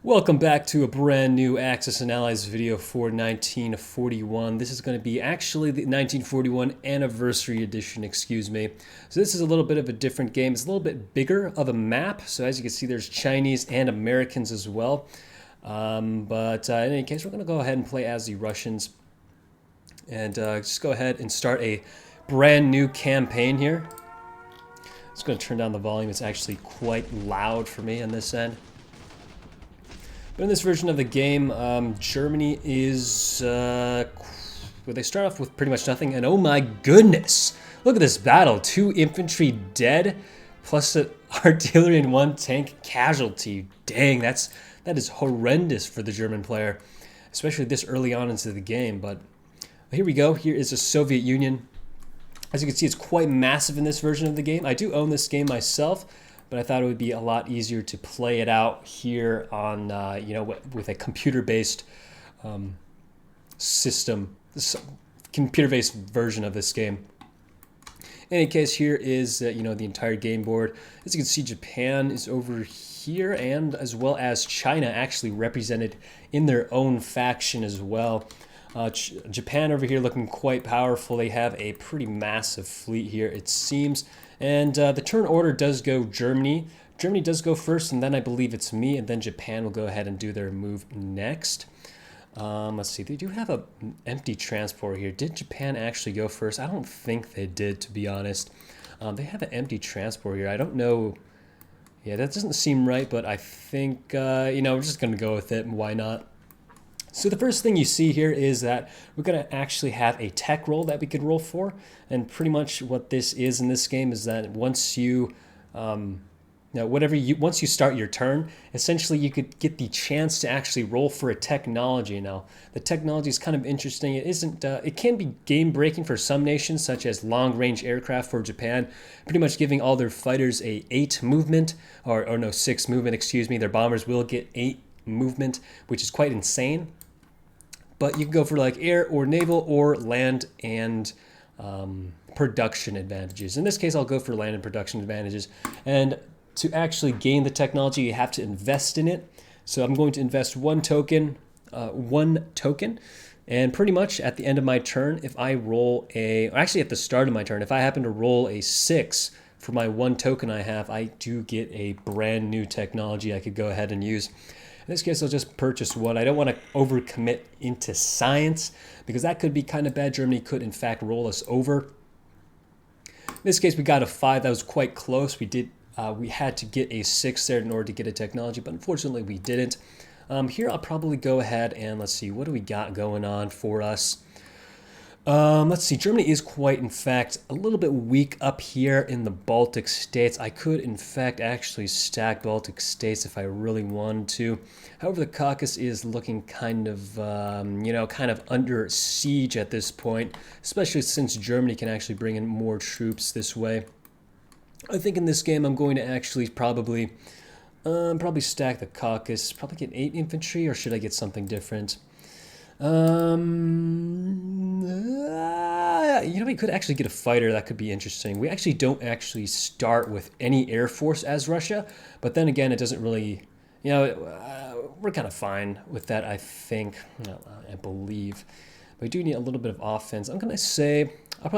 Welcome back to a brand new Axis and Allies video for 1941. This is going to be actually the 1941 anniversary edition, excuse me. So this is a little bit of a different game. It's a little bit bigger of a map. So as you can see, there's Chinese and Americans as well. But in any case, we're going to go ahead and play as the Russians. And just go ahead and start a brand new campaign here. I'm just going to turn down the volume. It's actually quite loud for me on this end. But in this version of the game, Germany is, well, they start off with pretty much nothing, and oh my goodness, look at this battle. 2 infantry dead, plus an artillery and 1 tank casualty. Dang, that is horrendous for the German player, especially this early on into the game. But here we go. Here is the Soviet Union. As you can see, it's quite massive in this version of the game. I do own this game myself, but I thought it would be a lot easier to play it out here on, with a computer-based system, computer-based version of this game. In any case, here is, the entire game board. As you can see, Japan is over here, and as well as China actually represented in their own faction as well. Japan over here looking quite powerful. They have a pretty massive fleet here, it seems. And the turn order does go Germany. Germany does go first, and then I believe it's me, and then Japan will go ahead and do their move next. Let's see, they do have an empty transport here. Did Japan actually go first? I don't think they did, to be honest. They have an empty transport here. I don't know. Yeah, that doesn't seem right, but I think, we're just going to go with it. Why not? So the first thing you see here is that we're going to actually have a tech roll that we could roll for. And pretty much what this is in this game is that once you, once you start your turn, essentially you could get the chance to actually roll for a technology. Now, the technology is kind of interesting. It isn't, it can be game breaking for some nations, such as long range aircraft for Japan, pretty much giving all their fighters a 6 movement, excuse me. Their bombers will get 8 movement, which is quite insane. But you can go for like air or naval or land and production advantages. In this case, I'll go for land and production advantages. And to actually gain the technology, you have to invest in it. So I'm going to invest one token. And pretty much at the end of my turn, if I roll actually at the start of my turn, if I happen to roll a 6 for my 1 token I have, I do get a brand new technology I could go ahead and use. In this case, I'll just purchase 1. I don't want to overcommit into science because that could be kind of bad. Germany could, in fact, roll us over. In this case, we got a 5. That was quite close. We had to get a 6 there in order to get a technology, but unfortunately, we didn't. Here, I'll probably go ahead and let's see. What do we got going on for us? Let's see, Germany is quite, in fact, a little bit weak up here in the Baltic states. I could, in fact, actually stack Baltic states if I really wanted to. However, the Caucasus is looking kind of, kind of under siege at this point, especially since Germany can actually bring in more troops this way. I think in this game I'm going to actually probably stack the Caucasus, probably get 8 infantry, or should I get something different? We could actually get a fighter. That could be interesting. We actually don't actually start with any air force as Russia, but then again, it doesn't really, we're kind of fine with that, I think. I believe. But we do need a little bit of offense. I'm going to say I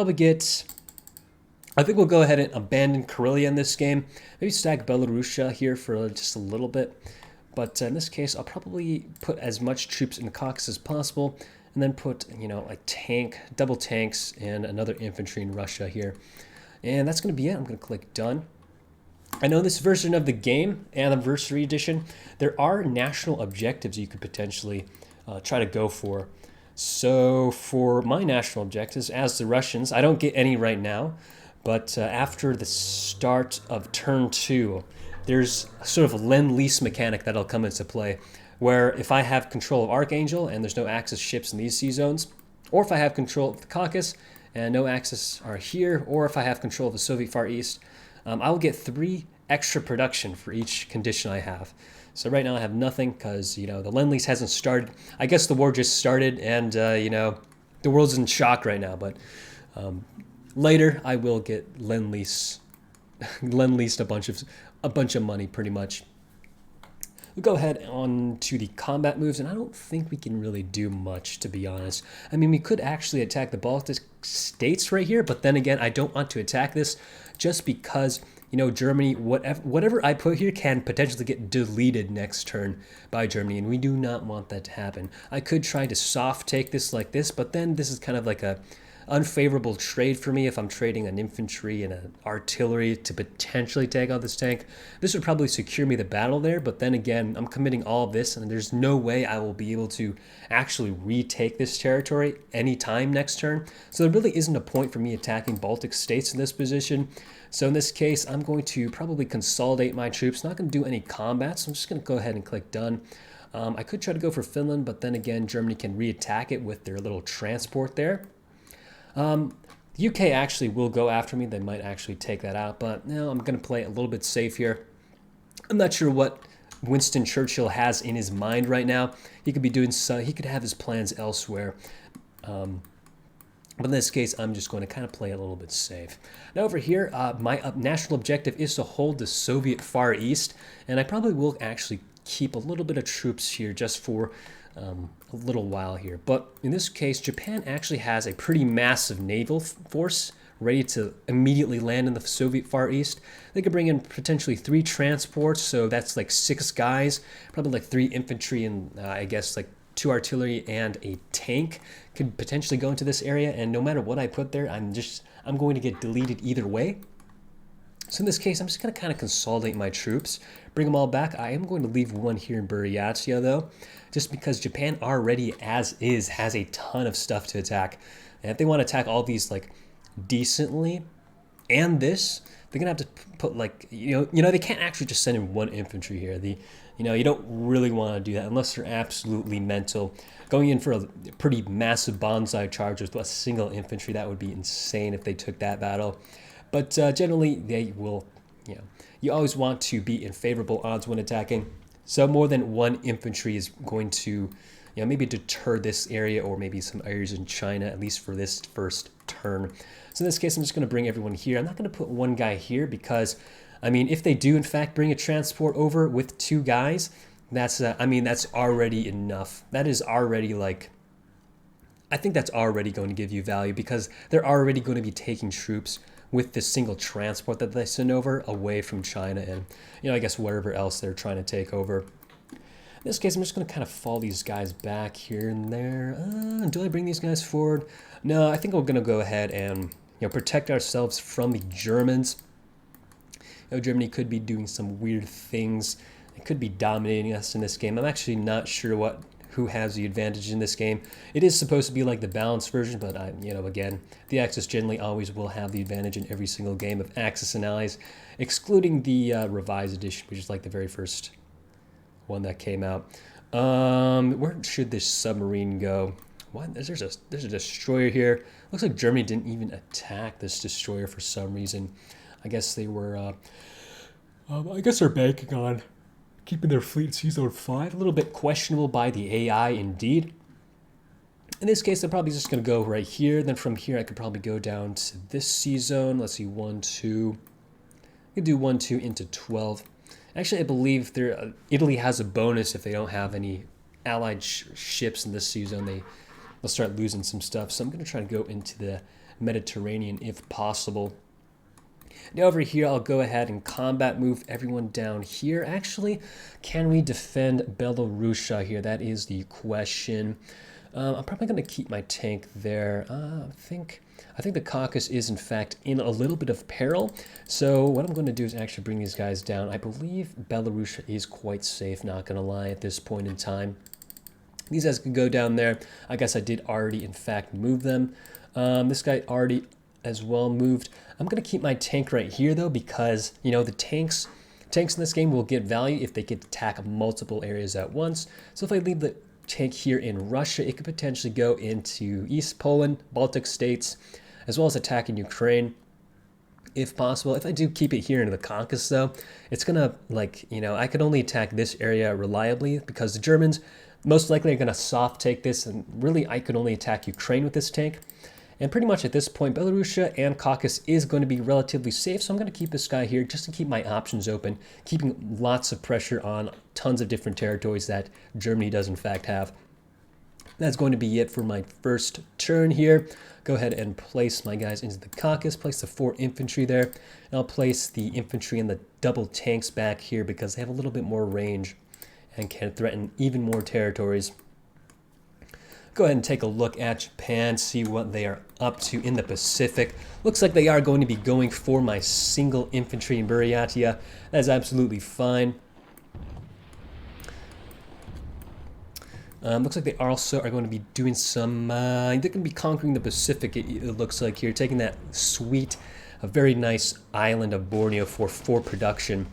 think we'll go ahead and abandon Karelia in this game. Maybe stack Belarusia here for just a little bit. But in this case, I'll probably put as much troops in the Caucasus as possible, and then put, a tank, double tanks, and another infantry in Russia here. And that's going to be it. I'm going to click Done. I know this version of the game, Anniversary Edition, there are national objectives you could potentially try to go for. So for my national objectives, as the Russians, I don't get any right now, but after the start of turn 2, there's a sort of Lend-Lease mechanic that'll come into play, where if I have control of Archangel and there's no Axis ships in these sea zones, or if I have control of the Caucasus and no Axis are here, or if I have control of the Soviet Far East, I will get 3 extra production for each condition I have. So right now I have nothing because, the Lend-Lease hasn't started. I guess the war just started and, the world's in shock right now, but later I will get Lend-Leased a bunch of money pretty much. We'll go ahead on to the combat moves, and I don't think we can really do much, to be honest. I mean, we could actually attack the Baltic states right here, but then again, I don't want to attack this just because, you know, Germany, whatever I put here can potentially get deleted next turn by Germany, and we do not want that to happen. I could try to soft take this like this, but then this is kind of like a unfavorable trade for me if I'm trading an infantry and an artillery to potentially take out this tank. This would probably secure me the battle there, but then again, I'm committing all of this, and there's no way I will be able to actually retake this territory anytime next turn. So there really isn't a point for me attacking Baltic states in this position. So in this case, I'm going to probably consolidate my troops. Not going to do any combat, so I'm just going to go ahead and click done. I could try to go for Finland, but then again, Germany can re-attack it with their little transport there. The UK actually will go after me. They might actually take that out, but no, I'm going to play it a little bit safe here. I'm not sure what Winston Churchill has in his mind right now. He could be doing he could have his plans elsewhere. But in this case, I'm just going to kind of play a little bit safe. Now over here, my national objective is to hold the Soviet Far East, and I probably will actually keep a little bit of troops here just for a little while here. But in this case, Japan actually has a pretty massive naval force ready to immediately land in the Soviet Far East. They could bring in potentially 3 transports, so that's like 6 guys, probably like 3 infantry and I guess like 2 artillery and a tank could potentially go into this area, and no matter what I put there, I'm going to get deleted either way. So in this case, I'm just going to kind of consolidate my troops, bring them all back. I am going to leave 1 here in Buryatia, though, just because Japan already, as is, has a ton of stuff to attack. And if they want to attack all these, like, decently, and this, they're going to have to put, like, you know, they can't actually just send in 1 infantry here. You don't really want to do that unless they're absolutely mental. Going in for a pretty massive bonsai charge with a single infantry, that would be insane if they took that battle. But generally, they will, you always want to be in favorable odds when attacking. So more than 1 infantry is going to, maybe deter this area or maybe some areas in China, at least for this first turn. So in this case, I'm just going to bring everyone here. I'm not going to put 1 guy here because, I mean, if they do in fact bring a transport over with 2 guys, that's already enough. That is already like, I think that's already going to give you value because they're already going to be taking troops with this single transport that they send over away from China and, I guess wherever else they're trying to take over. In this case, I'm just going to kind of fall these guys back here and there. Do I bring these guys forward? No, I think we're going to go ahead and, protect ourselves from the Germans. Germany could be doing some weird things. It could be dominating us in this game. I'm actually not sure who has the advantage in this game. It is supposed to be like the balanced version, but again, the Axis generally always will have the advantage in every single game of Axis and Allies, excluding the revised edition, which is like the very first one that came out. Where should this submarine go? What? There's a destroyer here. Looks like Germany didn't even attack this destroyer for some reason. I guess they were. I guess they're banking on keeping their fleet in Sea Zone 5. A little bit questionable by the AI indeed. In this case, I'm probably just going to go right here. Then from here, I could probably go down to this Sea Zone. Let's see, 1, 2. I could do 1, 2 into 12. Actually, I believe Italy has a bonus if they don't have any allied ships in this Sea Zone. They'll start losing some stuff. So I'm going to try to go into the Mediterranean if possible. Now over here, I'll go ahead and combat move everyone down here. Actually, can we defend Belarusia here? That is the question. I'm probably going to keep my tank there. I think the Caucasus is, in fact, in a little bit of peril. So what I'm going to do is actually bring these guys down. I believe Belarusia is quite safe, not going to lie, at this point in time. These guys can go down there. I guess I did already, in fact, move them. This guy already as well moved. I'm going to keep my tank right here, though, because, the tanks in this game will get value if they could attack multiple areas at once. So if I leave the tank here in Russia, it could potentially go into East Poland, Baltic states, as well as attacking Ukraine, if possible. If I do keep it here in the Caucasus, though, it's going to, I could only attack this area reliably because the Germans most likely are going to soft take this, and really I could only attack Ukraine with this tank. And pretty much at this point, Belarusia and Caucasus is going to be relatively safe, so I'm going to keep this guy here just to keep my options open, keeping lots of pressure on tons of different territories that Germany does in fact have. That's going to be it for my first turn here. Go ahead and place my guys into the Caucasus, place the 4 infantry there, and I'll place the infantry and the double tanks back here because they have a little bit more range and can threaten even more territories. Go ahead and take a look at Japan, see what they are up to in the Pacific. Looks like they are going to be going for my single infantry in Buryatia. That is absolutely fine. Looks like they also are going to be doing some, they're going to be conquering the Pacific, it looks like here, taking that sweet, a very nice island of Borneo for production.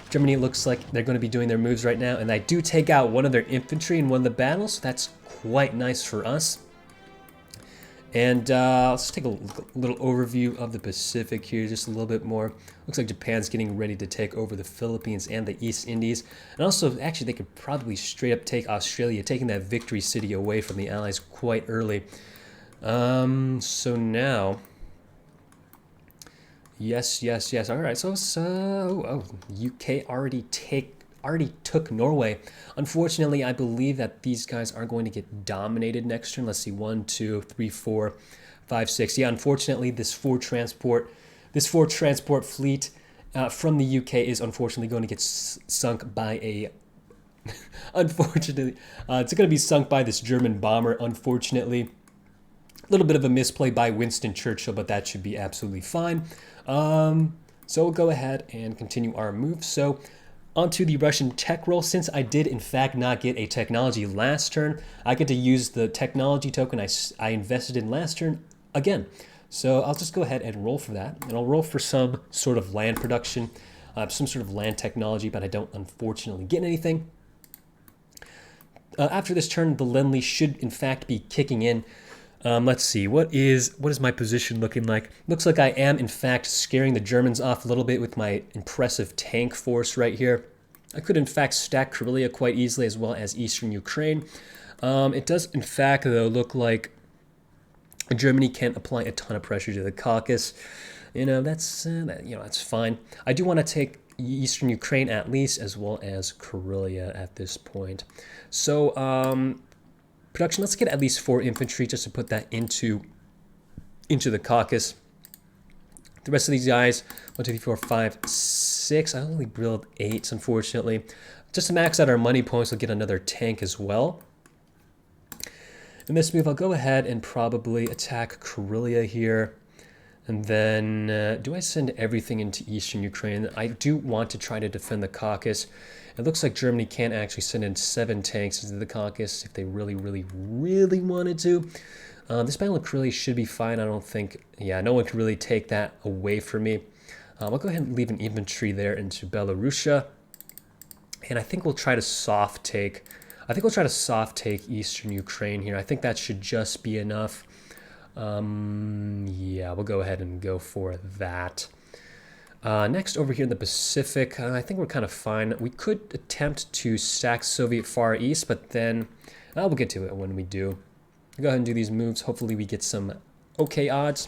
Germany, it looks like they're going to be doing their moves right now, and I do take out one of their infantry in one of the battles, so that's quite nice for us. And let's take a little overview of the Pacific here, just a little bit more. Looks like Japan's getting ready to take over the Philippines and the East Indies. And also, actually, they could probably straight up take Australia, taking that victory city away from the Allies quite early. So now... Yes. All right, so UK already took Norway. Unfortunately, I believe that these guys are going to get dominated next turn. Let's see, 1, 2, 3, 4, 5, 6. Yeah, unfortunately, this four transport fleet from the UK is unfortunately going to get sunk by a. Unfortunately, it's going to be sunk by this German bomber. Unfortunately. A little bit of a misplay by Winston Churchill, but that should be absolutely fine. So we'll go ahead and continue our move. So onto the Russian tech roll. Since I did in fact not get a technology last turn, I get to use the technology token I invested in last turn again. So I'll just go ahead and roll for that. And I'll roll for some sort of land production, some sort of land technology, but I don't unfortunately get anything. After this turn, the Lend-Lease should in fact be kicking in. Let's see, what is my position looking like? Looks like I am, in fact, scaring the Germans off a little bit with my impressive tank force right here. I could, in fact, stack Karelia quite easily, as well as eastern Ukraine. It does, in fact, though, look like Germany can't apply a ton of pressure to the Caucasus. That's fine. I do want to take eastern Ukraine at least, as well as Karelia at this point. So, production, let's get at least 4 infantry just to put that into the Caucasus. The rest of these guys, 1, 2, 3, 4, 5, 6. I only build 8, unfortunately. Just to max out our money points, we'll get another tank as well. In this move, I'll go ahead and probably attack Karelia here. And then, do I send everything into eastern Ukraine? I do want to try to defend the Caucasus. It looks like Germany can actually send in 7 tanks into the Caucasus if they really wanted to. This battle of Karelia should be fine, I don't think. Yeah, no one can really take that away from me. I'll go ahead and leave an infantry there into Belarusia. And I think we'll try to soft take. Eastern Ukraine here. I think that should just be enough. Yeah, we'll go ahead and go for that. Next, over here in the Pacific, I think we're kind of fine. We could attempt to stack Soviet Far East, but then we'll get to it when we do. Go ahead and do these moves. Hopefully we get some okay odds.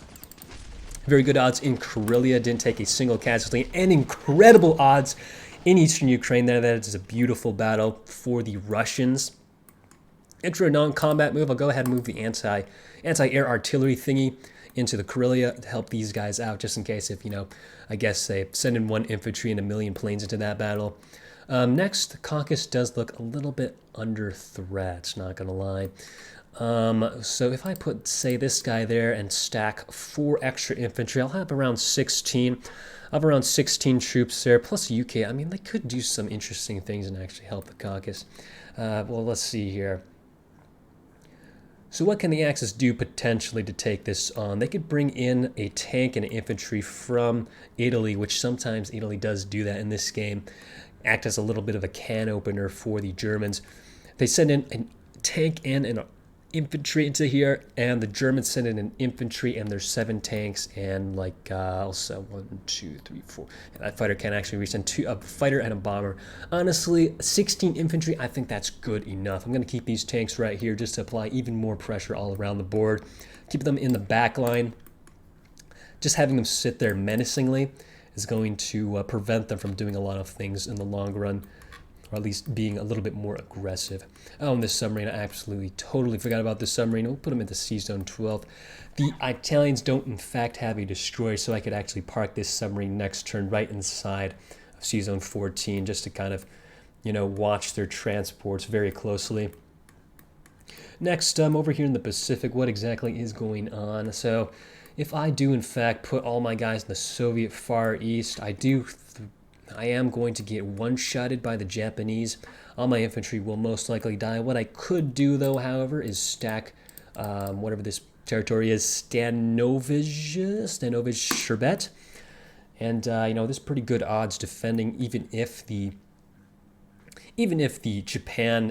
Very good odds in Karelia. Didn't take a single casualty. And incredible odds in eastern Ukraine there. That is a beautiful battle for the Russians. Enter a non-combat move. I'll go ahead and move the anti-air artillery thingy into the Karelia to help these guys out, just in case if, I guess they send in 1 infantry and 1,000,000 planes into that battle. Next, the Caucasus does look a little bit under threat, not going to lie. So if I put, say, this guy there and stack 4 extra infantry, I'll have around 16. I have around 16 troops there, plus UK. I mean, they could do some interesting things and actually help the Caucasus. Well, let's see here. So what can the Axis do potentially to take this on? They could bring in a tank and an infantry from Italy, which sometimes Italy does do that in this game, act as a little bit of a can opener for the Germans. They send in a tank and an infantry into here, and the Germans send in an infantry, and there's 7 tanks and also 1, 2, 3, 4. And that fighter can actually resend a fighter and a bomber. Honestly, 16 infantry, I think that's good enough. I'm going to keep these tanks right here just to apply even more pressure all around the board. keep them in the back line. Just having them sit there menacingly is going to prevent them from doing a lot of things in the long run, or at least being a little bit more aggressive. Oh, and this submarine, I absolutely totally forgot about this submarine. We'll put them into Sea Zone 12. The Italians don't in fact have a destroyer, so I could actually park this submarine next turn right inside of Sea Zone 14 just to kind of, watch their transports very closely. Next, over here in the Pacific, what exactly is going on? So if I do in fact put all my guys in the Soviet Far East, I am going to get one-shotted by the Japanese. All my infantry will most likely die. What I could do, though, however, is stack whatever this territory is, Stanovizh Sherbet. And, this is pretty good odds defending, even if the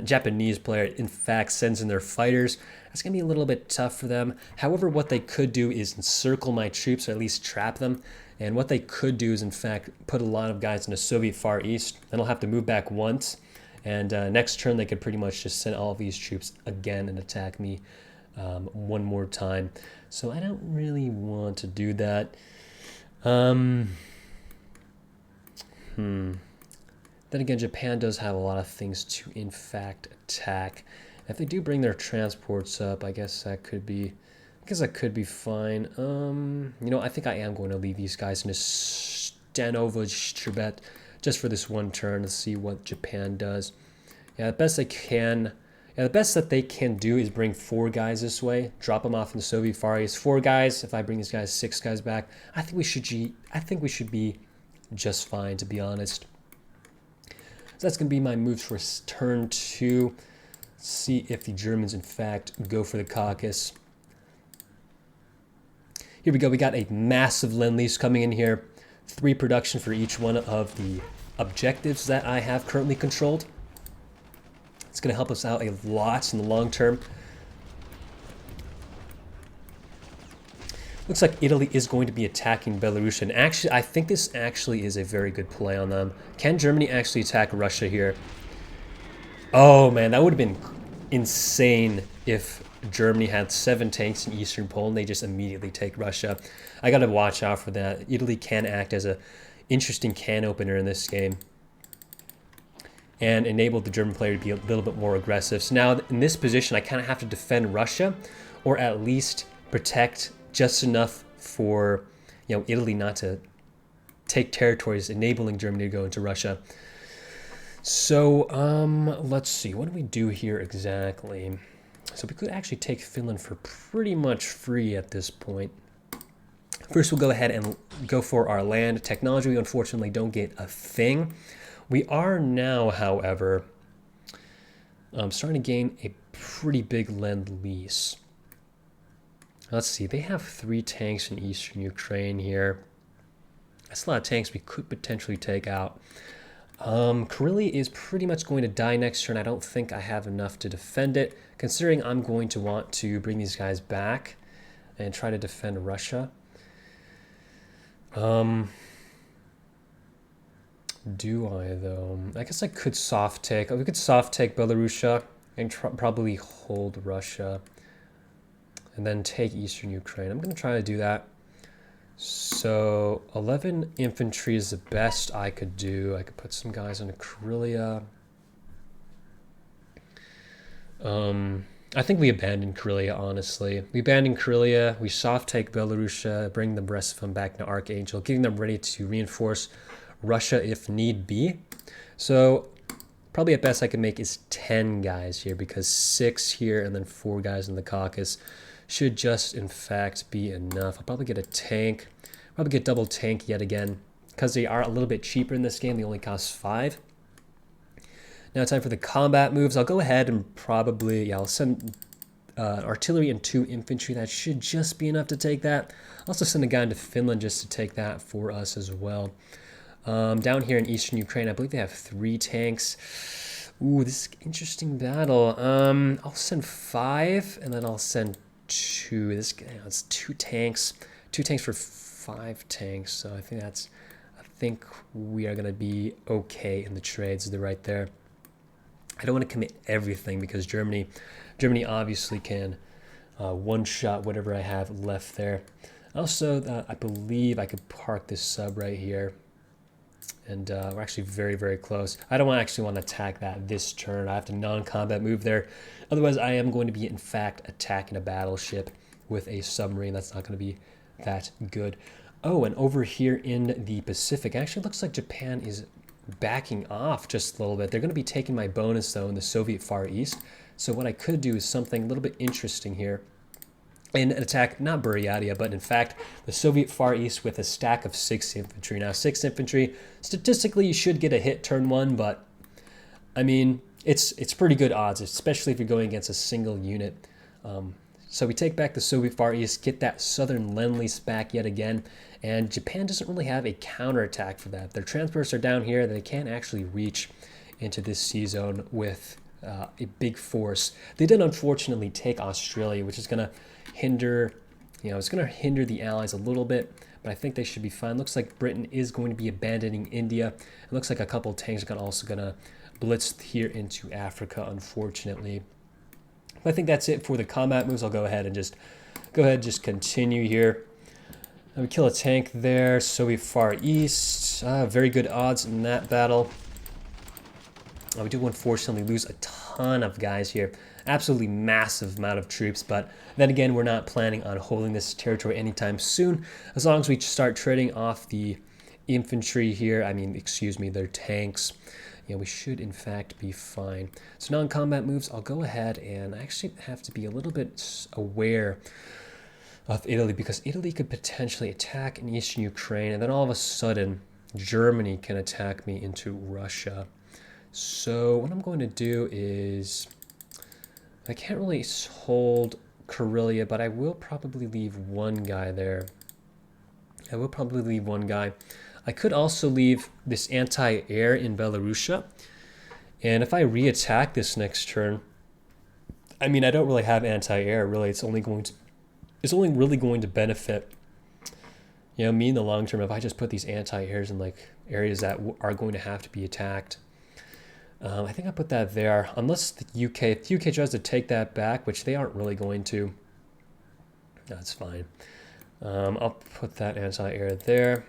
Japanese player, in fact, sends in their fighters. That's going to be a little bit tough for them. However, what they could do is encircle my troops, or at least trap them. And what they could do is, in fact, put a lot of guys in the Soviet Far East. Then I'll have to move back once. And next turn, they could pretty much just send all of these troops again and attack me one more time. So I don't really want to do that. Then again, Japan does have a lot of things to, in fact, attack. If they do bring their transports up, I guess that could be fine. I think I am going to leave these guys in a Stanovizh Sherbet just for this one turn to see what Japan does. Yeah, the best that they can do is bring 4 guys this way, drop them off in the Soviet Far East. 4 guys. If I bring these guys 6 guys back, I think we should be just fine, to be honest. So that's going to be my moves for turn 2. Let's see if the Germans, in fact, go for the Caucasus. Here we go. We got a massive Lend-Lease coming in here. 3 production for each one of the objectives that I have currently controlled. It's going to help us out a lot in the long term. Looks like Italy is going to be attacking Belarus, and actually, I think this actually is a very good play on them. Can Germany actually attack Russia here? Oh man, that would have been insane if Germany had 7 tanks in Eastern Poland. They just immediately take Russia. I got to watch out for that. Italy can act as an interesting can opener in this game and enable the German player to be a little bit more aggressive. So now in this position, I kind of have to defend Russia, or at least protect just enough for Italy not to take territories, enabling Germany to go into Russia. So let's see, what do we do here exactly? So we could actually take Finland for pretty much free at this point. First, we'll go ahead and go for our land. Technology, we unfortunately don't get a thing. We are now, however, starting to gain a pretty big Lend-Lease. Let's see, they have 3 tanks in Eastern Ukraine here. That's a lot of tanks we could potentially take out. Karelia is pretty much going to die next turn. I don't think I have enough to defend it, considering I'm going to want to bring these guys back and try to defend Russia. Do I, though? I guess I could soft take. We could soft take Belarusia and probably hold Russia. And then take Eastern Ukraine. I'm going to try to do that. So 11 infantry is the best I could do. I could put some guys into Karelia. I think we abandoned Karelia, honestly. We abandoned Karelia. We soft take Belarusia, bring the rest of them back to Archangel, getting them ready to reinforce Russia if need be. So probably at best I can make is 10 guys here, because 6 here and then 4 guys in the Caucasus should just, in fact, be enough. I'll probably get a tank. Probably get double tank yet again. Because they are a little bit cheaper in this game, they only cost 5. Now time for the combat moves. I'll go ahead and probably, I'll send artillery and 2 infantry. That should just be enough to take that. I'll also send a guy into Finland just to take that for us as well. Down here in Eastern Ukraine, I believe they have 3 tanks. Ooh, this is an interesting battle. I'll send 5, and then I'll send 2. This guy has 2 tanks. 2 tanks for 5 tanks. So I think we are gonna be okay in the trades. They're right there. I don't want to commit everything because Germany obviously can one-shot whatever I have left there. Also, I believe I could park this sub right here. And we're actually very, very close. I don't actually want to attack that this turn. I have to non-combat move there. Otherwise, I am going to be, in fact, attacking a battleship with a submarine. That's not going to be that good. Oh, and over here in the Pacific, actually looks like Japan is backing off just a little bit. They're going to be taking my bonus, though, in the Soviet Far East. So what I could do is something a little bit interesting here and attack not Buryatia, but in fact the Soviet Far East with a stack of 6 infantry. Now 6 infantry, statistically you should get a hit turn 1, but I mean it's pretty good odds, especially if you're going against a single unit. So we take back the Soviet Far East, get that southern Lend-Lease back yet again, and Japan doesn't really have a counterattack for that. Their transports are down here, they can't actually reach into this sea zone with a big force. They did unfortunately take Australia, which is going to hinder, it's going to hinder the Allies a little bit, but I think they should be fine. Looks like Britain is going to be abandoning India. It looks like a couple of tanks are also going to blitz here into Africa, unfortunately. But I think that's it for the combat moves. I'll go ahead and just continue here. And we kill a tank there. Soviet Far East. Very good odds in that battle. We do unfortunately lose a ton of guys here. Absolutely massive amount of troops, but then again, we're not planning on holding this territory anytime soon. As long as we start trading off the infantry here, their tanks, we should in fact be fine. So non-combat moves, I'll go ahead and I actually have to be a little bit aware of Italy because Italy could potentially attack in eastern Ukraine, and then all of a sudden, Germany can attack me into Russia. So what I'm going to do is, I can't really hold Karelia, but I will probably leave one guy there. I could also leave this anti-air in Belarusia. And if I re-attack this next turn, I don't really have anti-air, really. It's only really going to benefit, me in the long term if I just put these anti-airs in areas that are going to have to be attacked. I think I put that there, unless if the UK tries to take that back, which they aren't really going to. That's fine. I'll put that anti-air there.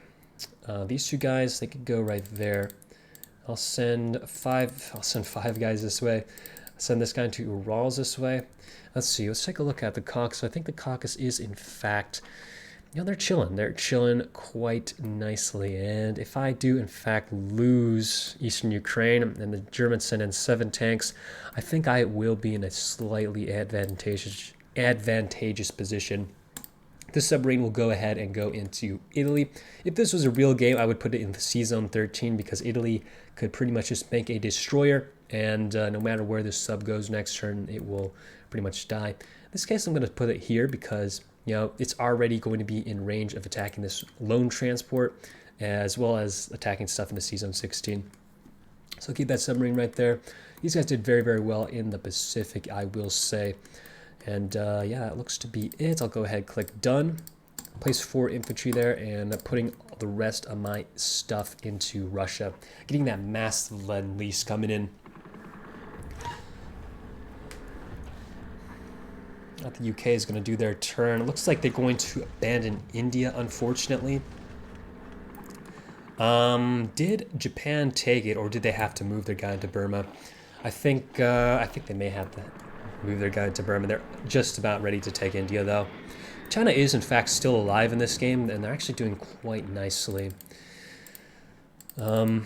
These two guys, they could go right there. I'll send 5 guys this way. Send this guy to Urals this way. Let's see, let's take a look at the Caucasus. I think the Caucasus is in fact, they're chilling. They're chilling quite nicely. And if I do, in fact, lose eastern Ukraine and the Germans send in 7 tanks, I think I will be in a slightly advantageous position. This submarine will go ahead and go into Italy. If this was a real game, I would put it in the Sea Zone 13 because Italy could pretty much just make a destroyer. And no matter where this sub goes next turn, it will pretty much die. In this case, I'm going to put it here because it's already going to be in range of attacking this lone transport as well as attacking stuff in the Sea Zone 16. So keep that submarine right there. These guys did very, very well in the Pacific, I will say. And yeah, that looks to be it. I'll go ahead and click done. Place 4 infantry there and putting the rest of my stuff into Russia. Getting that massive Lend-Lease coming in. The UK is going to do their turn. It looks like they're going to abandon India, unfortunately. Did Japan take it, or did they have to move their guy into Burma? I think they may have to move their guy into Burma. They're just about ready to take India, though. China is, in fact, still alive in this game, and they're actually doing quite nicely. We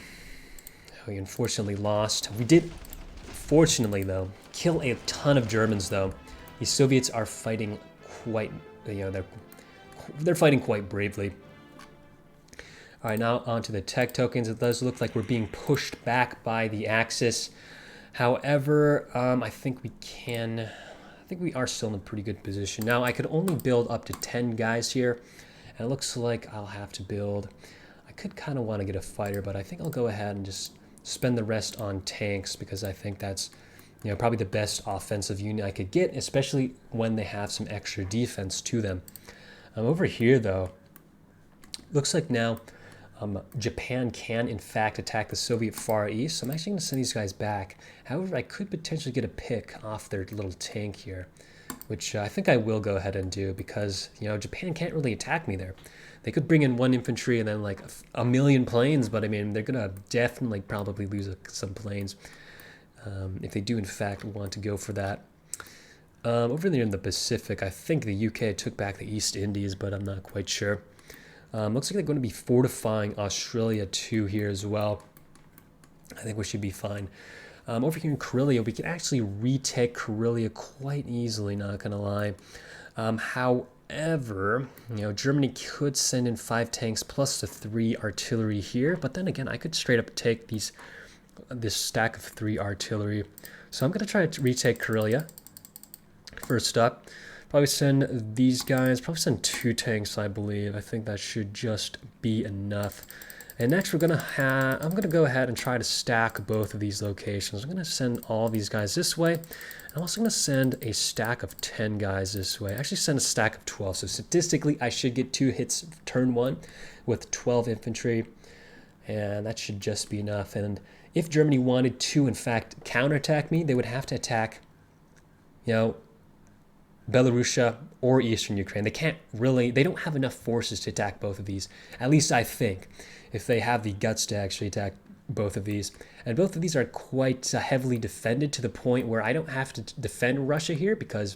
unfortunately lost. We did, fortunately, though, kill a ton of Germans, though. The Soviets are fighting quite, they're fighting quite bravely. All right, now on to the tech tokens. It does look like we're being pushed back by the Axis. However, I think we are still in a pretty good position. Now, I could only build up to 10 guys here, and it looks like I'll have to build, I could kind of want to get a fighter, but I think I'll go ahead and just spend the rest on tanks because I think that's probably the best offensive unit I could get, especially when they have some extra defense to them. Over here, though, looks like now Japan can, in fact, attack the Soviet Far East. So I'm actually going to send these guys back. However, I could potentially get a pick off their little tank here. which I think I will go ahead and do because, you know, Japan can't really attack me there. They could bring in 1 infantry and then like a million planes, but I mean, they're going to definitely probably lose some planes if they do in fact want to go for that. Over there in the Pacific, I think the UK took back the East Indies, but I'm not quite sure. Looks like they're going to be fortifying Australia too here as well. I think we should be fine. Over here in Karelia, we can actually retake Karelia quite easily, not going to lie. However, you know, Germany could send in 5 tanks plus the 3 artillery here, but then again, I could straight up take this stack of 3 artillery. So I'm going to try to retake Karelia. First up, probably send these guys, probably send 2 tanks, I believe. I think that should just be enough. And next I'm gonna go ahead and try to stack both of these locations. I'm gonna send all these guys this way. I'm also gonna send a stack of 10 guys this way. Actually send a stack of 12. So statistically, I should get 2 hits turn 1 with 12 infantry. And that should just be enough. And if Germany wanted to, in fact, counterattack me, they would have to attack, you know, Belarusia or Eastern Ukraine. They don't have enough forces to attack both of these. At least I think, if they have the guts to actually attack both of these. And both of these are quite heavily defended to the point where I don't have to defend Russia here because,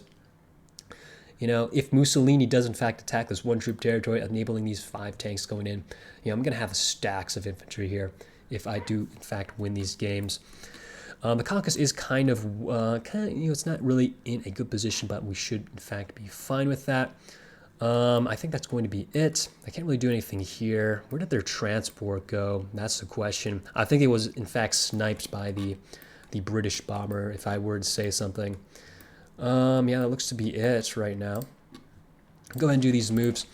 you know, if Mussolini does in fact attack this 1-troop territory, enabling these 5 tanks going in, you know, I'm going to have stacks of infantry here if I do in fact win these games. The Caucasus is kind of, you know, it's not really in a good position, but we should, in fact, be fine with that. I think that's going to be it. I can't really do anything here. Where did their transport go? That's the question. I think it was, in fact, sniped by the British bomber, if I were to say something. Yeah, that looks to be it right now. Go ahead and do these moves.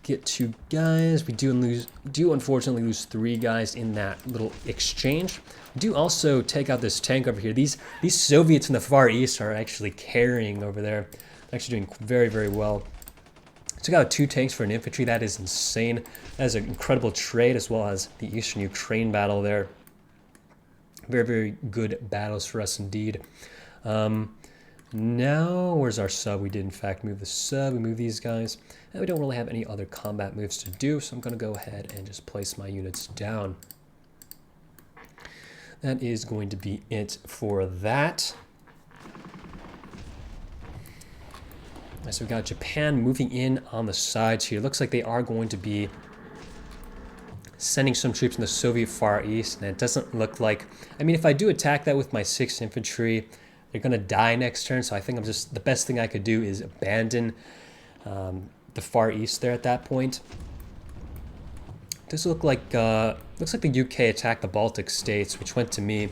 Get 2 guys. We do unfortunately lose 3 guys in that little exchange. We do also take out this tank over here. These Soviets in the Far East are actually carrying over there. They're actually doing very, very well. Took out 2 tanks for an infantry. That is insane. That is an incredible trade, as well as the Eastern Ukraine battle there. Very, very good battles for us indeed. Now, where's our sub? We did, in fact, move the sub. We move these guys. And we don't really have any other combat moves to do, so I'm going to go ahead and just place my units down. That is going to be it for that. So we've got Japan moving in on the sides here. Looks like they are going to be sending some troops in the Soviet Far East, and it doesn't look like... I mean, if I do attack that with my 6th infantry, they're going to die next turn, so I think the best thing I could do is abandon the Far East there at that point. Does look like looks like the UK attacked the Baltic states, which went to me,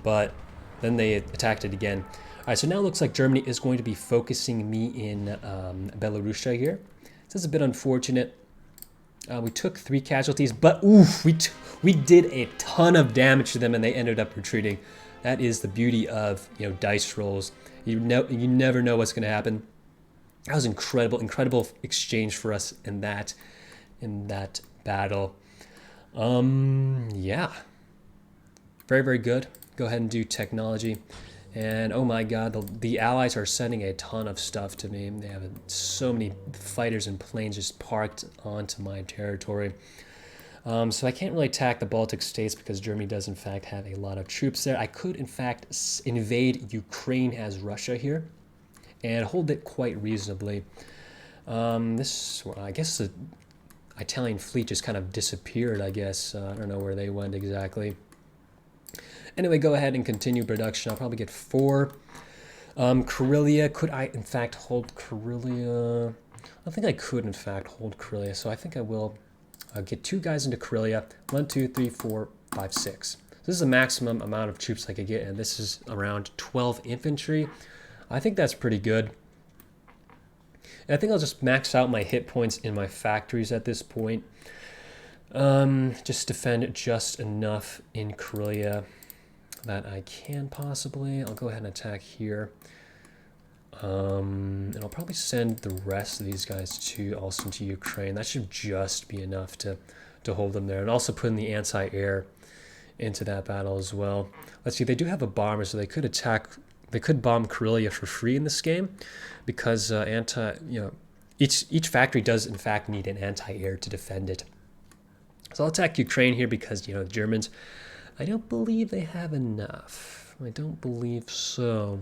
but then they attacked it again. All right, so now it looks like Germany is going to be focusing me in Belarusia here. This is a bit unfortunate. We took 3 casualties, but oof, we did a ton of damage to them, and they ended up retreating. That is the beauty of, you know, dice rolls. You never know what's going to happen. That was incredible exchange for us in that battle. Yeah, very, very good. Go ahead and do technology. And oh my god, the Allies are sending a ton of stuff to me. They have so many fighters and planes just parked onto my territory. So I can't really attack the Baltic states because Germany does in fact have a lot of troops there. I could in fact invade Ukraine as Russia here and hold it quite reasonably. I guess the Italian fleet just kind of disappeared, I guess. I don't know where they went exactly. Anyway, go ahead and continue production. I'll probably get 4. Karelia, could I in fact hold Karelia? I think I could in fact hold Karelia, so I think I will get 2 guys into Karelia. 1, 2, 3, 4, 5, 6. This is the maximum amount of troops I could get, and this is around 12 infantry. I think that's pretty good. And I think I'll just max out my hit points in my factories at this point. Just defend just enough in Karelia that I can possibly. I'll go ahead and attack here. And I'll probably send the rest of these guys also to Ukraine. That should just be enough to hold them there. And also put in the anti-air into that battle as well. Let's see, they do have a bomber, so they could attack they could bomb Karelia for free in this game because each factory does in fact need an anti-air to defend it. So I'll attack Ukraine here because, the Germans, I don't believe they have enough. I don't believe so.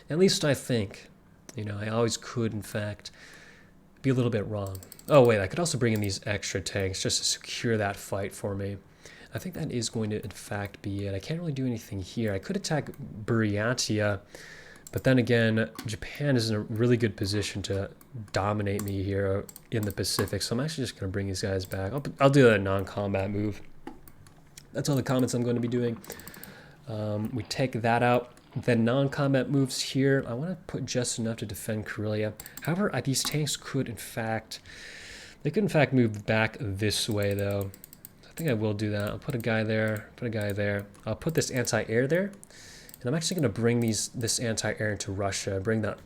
At least I think. I always could, in fact, be a little bit wrong. Oh, wait, I could also bring in these extra tanks just to secure that fight for me. I think that is going to, in fact, be it. I can't really do anything here. I could attack Buryatia, but then again, Japan is in a really good position to dominate me here in the Pacific, so I'm actually just going to bring these guys back. I'll do a non-combat move. That's all the comments I'm going to be doing. We take that out. Then non-combat moves here. I want to put just enough to defend Karelia. However, these tanks could, in fact, move back this way, though. I think I will do that. I'll put a guy there, put a guy there. I'll put this anti-air there. And I'm actually going to bring this anti-air into Russia, bring the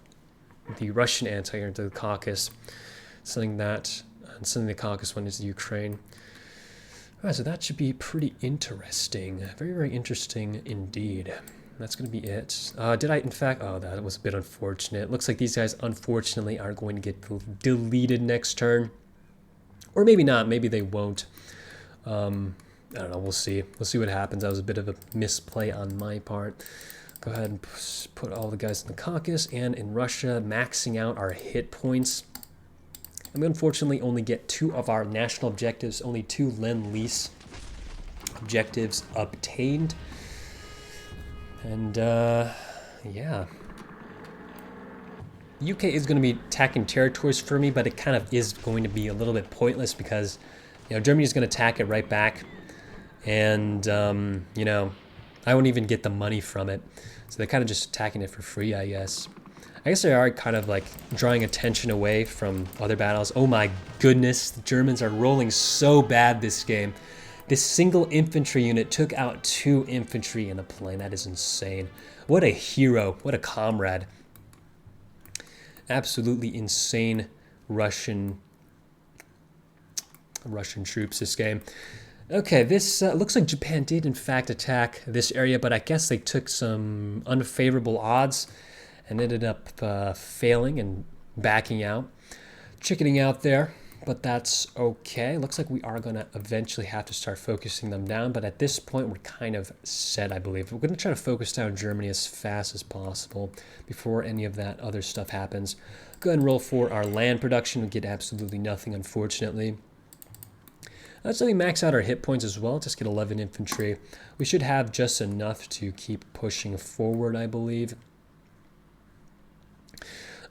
Russian anti-air into the Caucasus, sending the Caucasus one into Ukraine. All right, so that should be pretty interesting. Very, very interesting indeed. That's going to be it. Did I, in fact, oh, that was a bit unfortunate. Looks like these guys, unfortunately, are going to get deleted next turn. Or maybe not. Maybe they won't. I don't know. We'll see. We'll see what happens. That was a bit of a misplay on my part. Go ahead and put all the guys in the Caucasus and in Russia, maxing out our hit points. And we unfortunately only get 2 of our national objectives, only 2 Lend-Lease objectives obtained. And, yeah. The UK is going to be attacking territories for me, but it kind of is going to be a little bit pointless because, Germany is going to attack it right back. And, I won't even get the money from it. So they're kind of just attacking it for free, I guess. I guess they are kind of like drawing attention away from other battles. Oh my goodness, the Germans are rolling so bad this game. This single infantry unit took out 2 infantry in a plane. That is insane. What a hero. What a comrade. Absolutely insane Russian troops this game. Okay, this looks like Japan did in fact attack this area, but I guess they took some unfavorable odds and ended up failing and backing out. Chickening out there. But that's okay. Looks like we are going to eventually have to start focusing them down. But at this point, we're kind of set, I believe. We're going to try to focus down Germany as fast as possible before any of that other stuff happens. Go ahead and roll for our land production. We get absolutely nothing, unfortunately. Let's let me max out our hit points as well. Just get 11 infantry. We should have just enough to keep pushing forward, I believe.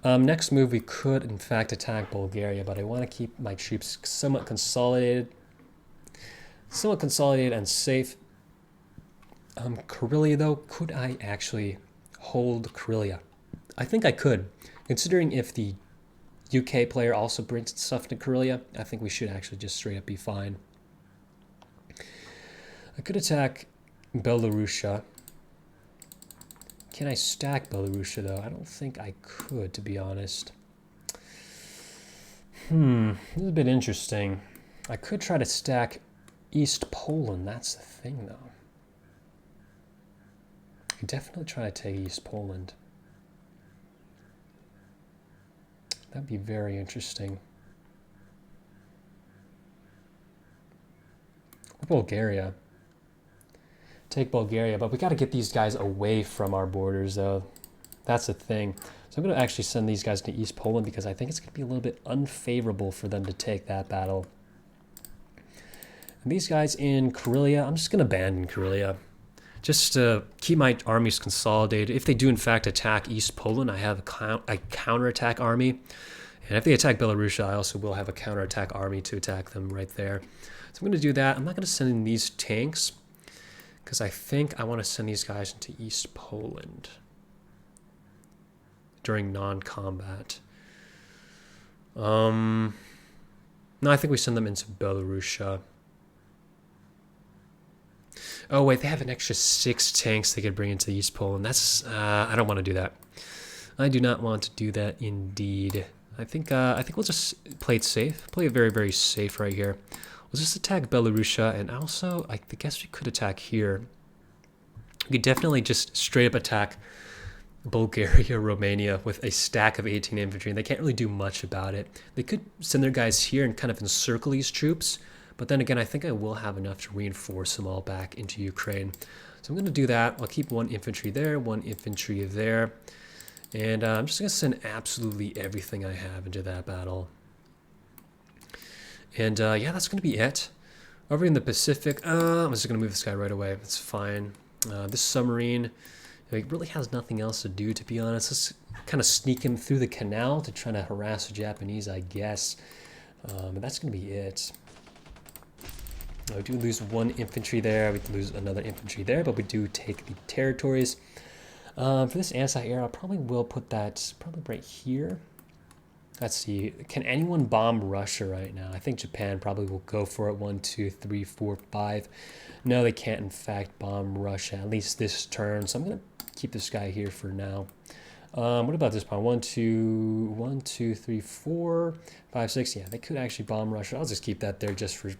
Next move, we could, in fact, attack Bulgaria, but I want to keep my troops somewhat consolidated and safe. Karelia, though, could I actually hold Karelia? I think I could. Considering if the UK player also brings stuff to Karelia, I think we should actually just straight up be fine. I could attack Belarusia. Can I stack Belarusia, though? I don't think I could, to be honest. This is a bit interesting. I could try to stack East Poland. That's the thing, though. I could definitely try to take East Poland. That'd be very interesting. Or Bulgaria. Take Bulgaria, but we got to get these guys away from our borders, though. That's the thing. So I'm going to actually send these guys to East Poland because I think it's going to be a little bit unfavorable for them to take that battle. And these guys in Karelia, I'm just going to abandon Karelia. Just to keep my armies consolidated. If they do, in fact, attack East Poland, I have a counterattack army. And if they attack Belarusia, I also will have a counterattack army to attack them right there. So I'm going to do that. I'm not going to send in these tanks, because I think I want to send these guys into East Poland during non-combat. No, I think we send them into Belarusia. Oh, wait, they have an extra 6 tanks they could bring into East Poland. That's, I don't want to do that. I do not want to do that indeed. I think we'll just play it safe. Play it very, very safe right here. We'll just attack Belarusia, and also, I guess we could attack here. We could definitely just straight up attack Bulgaria, Romania with a stack of 18 infantry, and they can't really do much about it. They could send their guys here and kind of encircle these troops, but then again, I think I will have enough to reinforce them all back into Ukraine. So I'm going to do that. I'll keep one infantry there, one infantry there, and I'm just going to send absolutely everything I have into that battle. And yeah, that's going to be it. Over in the Pacific, I'm just going to move this guy right away. That's fine. This submarine, it really has nothing else to do, to be honest. Let's kind of sneak him through the canal to try to harass the Japanese, I guess. But that's going to be it. We do lose one infantry there. We lose another infantry there, but we do take the territories. For this anti-air, I probably will put that probably right here. Let's see. Can anyone bomb Russia right now? I think Japan probably will go for it. 1, 2, 3, 4, 5. No, they can't, in fact, bomb Russia, at least this turn. So I'm going to keep this guy here for now. What about this bomb? 1, 2, 3, 4, 5, 6. Yeah, they could actually bomb Russia. I'll just keep that there just for,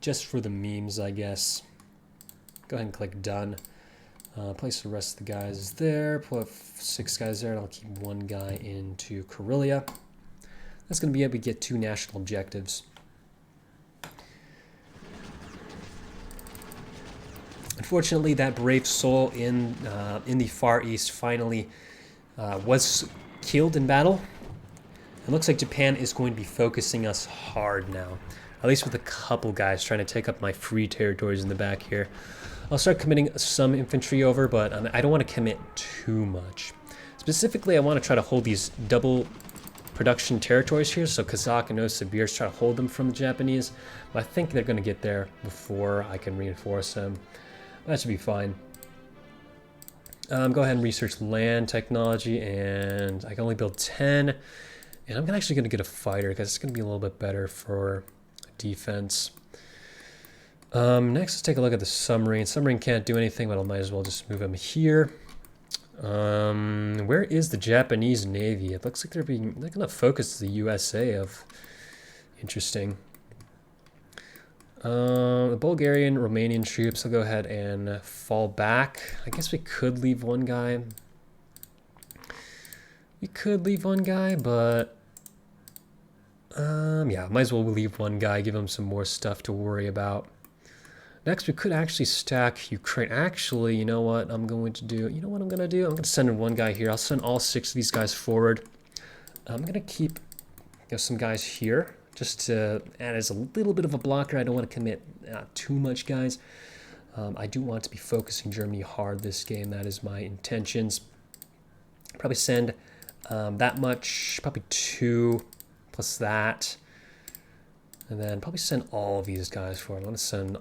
just for the memes, I guess. Go ahead and click done. Place the rest of the guys there. Put 6 guys there, and I'll keep 1 guy into Karelia. That's going to be it. We get 2 national objectives. Unfortunately, that brave soul in the Far East finally was killed in battle. It looks like Japan is going to be focusing us hard now, at least with a couple guys trying to take up my free territories in the back here. I'll start committing some infantry over, but I don't want to commit too much. Specifically, I want to try to hold these double production territories here, so Kazakh and Novosibirsk, try to hold them from the Japanese. But I think they're going to get there before I can reinforce them. That should be fine. Go ahead and research land technology, and I can only build 10. And I'm actually going to get a fighter, because it's going to be a little bit better for defense. Next, let's take a look at the submarine. Submarine can't do anything, but I might as well just move him here. Where is the Japanese Navy? It looks like they're going to focus the USA of. Interesting. The Bulgarian, Romanian troops will go ahead and fall back. I guess we could leave 1 guy. We could leave 1 guy, but yeah, might as well leave 1 guy, give him some more stuff to worry about. Next, we could actually stack Ukraine. Actually, you know what I'm going to do? You know what I'm going to do? I'm going to send in 1 guy here. I'll send all 6 of these guys forward. I'm going to keep some guys here just to add as a little bit of a blocker. I don't want to commit too much, guys. I do want to be focusing Germany hard this game. That is my intentions. Probably send that much, probably 2 plus that. And then probably send all of these guys forward. I want to send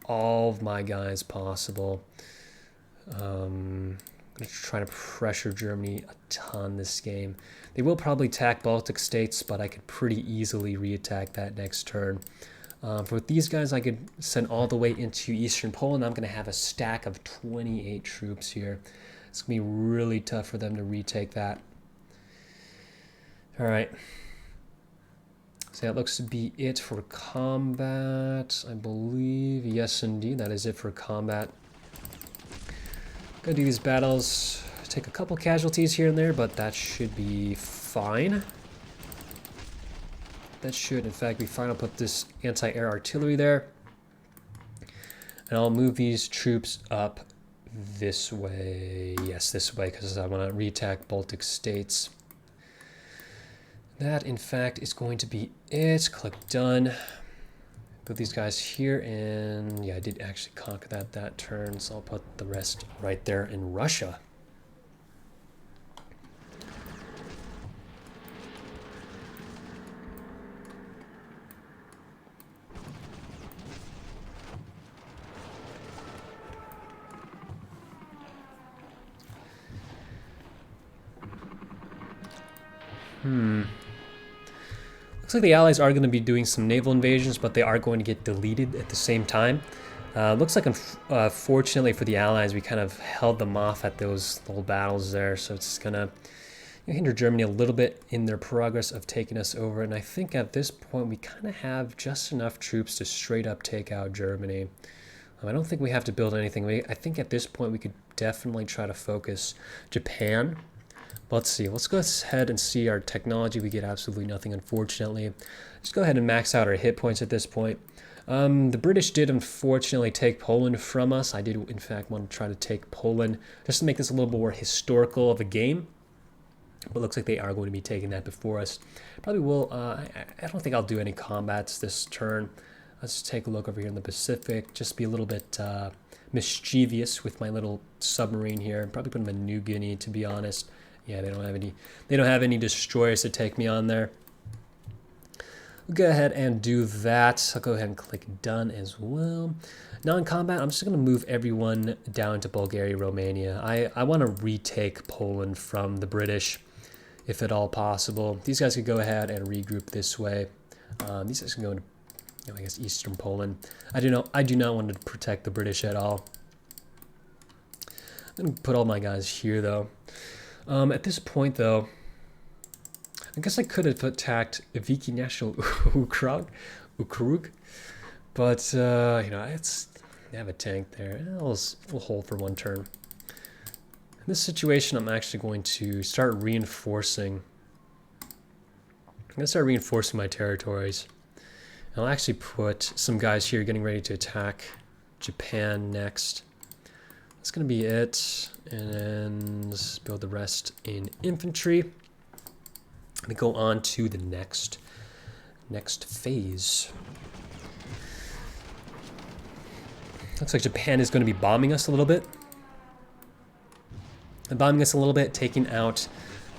all of my guys possible. I'm going to try to pressure Germany a ton this game. They will probably attack Baltic states, but I could pretty easily re-attack that next turn. For these guys, I could send all the way into Eastern Poland. I'm going to have a stack of 28 troops here. It's going to be really tough for them to retake that. All right. So that looks to be it for combat, I believe. Yes, indeed, that is it for combat. Gonna do these battles, take a couple casualties here and there, but that should be fine. That should, in fact, be fine. I'll put this anti-air artillery there. And I'll move these troops up this way. Yes, this way, because I want to re-attack Baltic states. That, in fact, is going to be it. Click done. Put these guys here, and yeah, I did actually conquer that turn, so I'll put the rest right there in Russia. Looks like the Allies are going to be doing some naval invasions, but they are going to get deleted at the same time. Looks like, fortunately for the Allies, we kind of held them off at those little battles there, so it's going to hinder Germany a little bit in their progress of taking us over. And I think at this point, we kind of have just enough troops to straight up take out Germany. I don't think we have to build anything. I think at this point we could definitely try to focus Japan. Let's see. Let's go ahead and see our technology. We get absolutely nothing, unfortunately. Let's go ahead and max out our hit points at this point. The British did unfortunately take Poland from us. I did, in fact, want to try to take Poland just to make this a little more historical of a game. But it looks like they are going to be taking that before us. Probably will. I don't think I'll do any combats this turn. Let's take a look over here in the Pacific. Just be a little bit mischievous with my little submarine here. Probably put them in New Guinea, to be honest. Yeah, they don't have any. They don't have any destroyers to take me on there. We'll go ahead and do that. I'll go ahead and click done as well. Non-combat, I'm just going to move everyone down to Bulgaria, Romania. I want to retake Poland from the British, if at all possible. These guys could go ahead and regroup this way. These guys can go into, I guess, Eastern Poland. I do not want to protect the British at all. I'm going to put all my guys here, though. At this point, though, I guess I could have attacked Viki National Ukrug, but they have a tank there. We'll hold for one turn. In this situation, I'm actually going to start reinforcing. I'm going to start reinforcing my territories. And I'll actually put some guys here getting ready to attack Japan next. That's going to be it, and then build the rest in infantry. We go on to the next phase. Looks like Japan is going to be bombing us a little bit. Taking out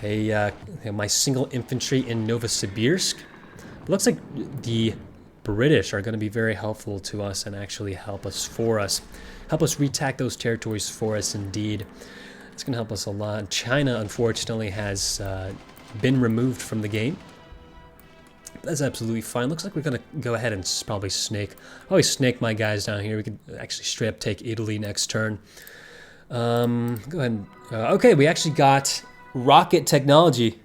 my single infantry in Novosibirsk. It looks like the British are going to be very helpful to us and actually help us retake those territories for us. Indeed, it's going to help us a lot. China, unfortunately, has been removed from the game. That's absolutely fine. Looks like we're going to go ahead and probably snake my guys down here. We could actually straight up take Italy next turn. Go ahead and, okay, we actually got rocket technology.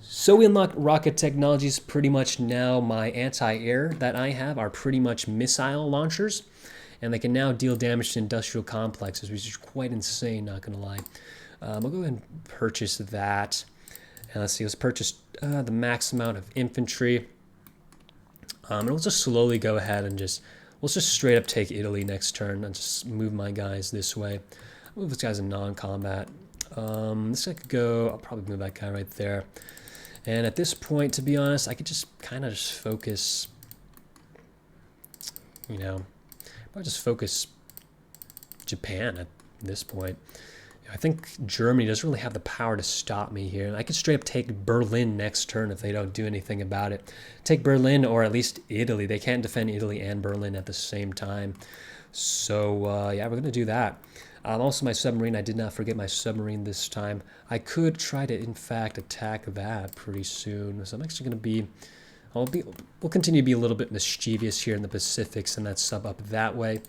So we unlocked rocket technologies. Pretty much now my anti-air that I have are pretty much missile launchers, and they can now deal damage to industrial complexes, which is quite insane, not gonna lie. We'll go ahead and purchase that. And let's see, let's purchase the max amount of infantry. And we'll just slowly go ahead and we'll just straight up take Italy next turn and just move my guys this way. I'll move this guy's in non-combat. This guy could go, I'll probably move that guy right there. And at this point, to be honest, I could just kind of just focus, probably just focus Japan at this point. I think Germany doesn't really have the power to stop me here. I could straight up take Berlin next turn if they don't do anything about it. Take Berlin or at least Italy. They can't defend Italy and Berlin at the same time. So, yeah, we're going to do that. Also, my submarine. I did not forget my submarine this time. I could try to, in fact, attack that pretty soon. So I'm actually going to be... We'll continue to be a little bit mischievous here in the Pacific, send that sub up that way.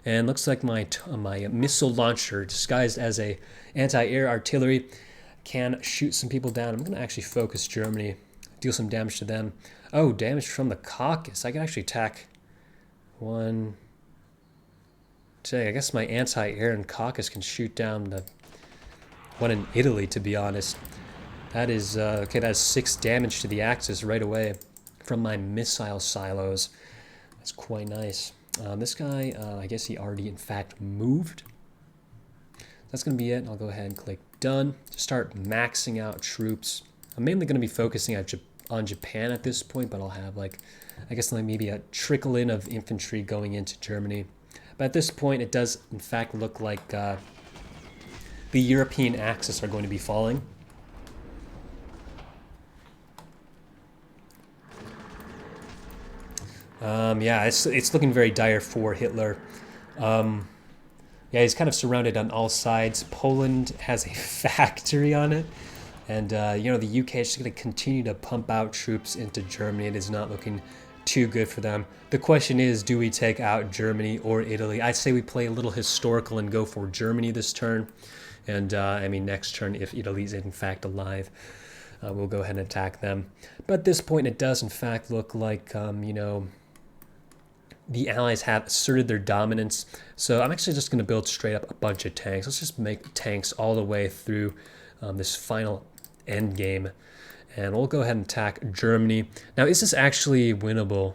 And looks like my missile launcher, disguised as a anti-air artillery, can shoot some people down. I'm going to actually focus Germany, deal some damage to them. Oh, damage from the Caucasus. I can actually attack one. I guess my anti-air in Caucasus can shoot down the one in Italy, to be honest. That is, okay, that's 6 damage to the Axis right away from my missile silos. That's quite nice. This guy, I guess he already, in fact, moved. That's going to be it. I'll go ahead and click done. Just start maxing out troops. I'm mainly going to be focusing on Japan at this point, but I'll have, I guess, maybe a trickle in of infantry going into Germany. But at this point, it does, in fact, look like the European Axis are going to be falling. Yeah, it's looking very dire for Hitler. Yeah, he's kind of surrounded on all sides. Poland has a factory on it. And, the UK is just going to continue to pump out troops into Germany. It is not looking too good for them. The question is, do we take out Germany or Italy? I'd say we play a little historical and go for Germany this turn. And, next turn, if Italy's in fact alive, we'll go ahead and attack them. But at this point, it does, in fact, look like, the Allies have asserted their dominance. So I'm actually just going to build straight up a bunch of tanks. Let's just make tanks all the way through this final end game. And we'll go ahead and attack Germany. Now, is this actually winnable?